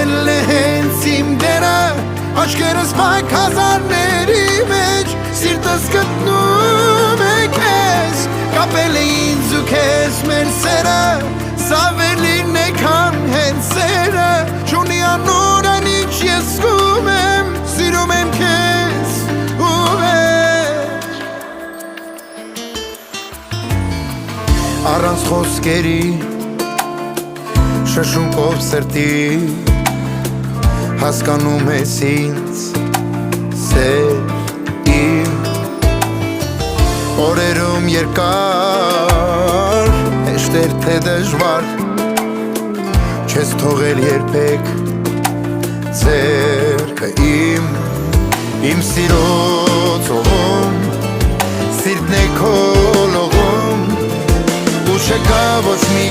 Ելն է հենց իմ դերը Աչքերս պայք հազարների մեջ Սիրտս գտնում է քեզ Կապել է ինձ ու քեզ մեր սերը Սա վերլին է քան հենց սերը Չունի անոր այն ինչ ես զգում եմ Սիրում եմ քեզ ու վեր Առանց խոսքերի Շշունքով սրտի Հասկանում ես ինձ Սեր իմ Օրերում երկար Հեշտեր թե դժվար Չես թողել երբեք Ձեռքը իմ սիրո ծովում Սիրտն է քո լողում Ու չկա ոչ մի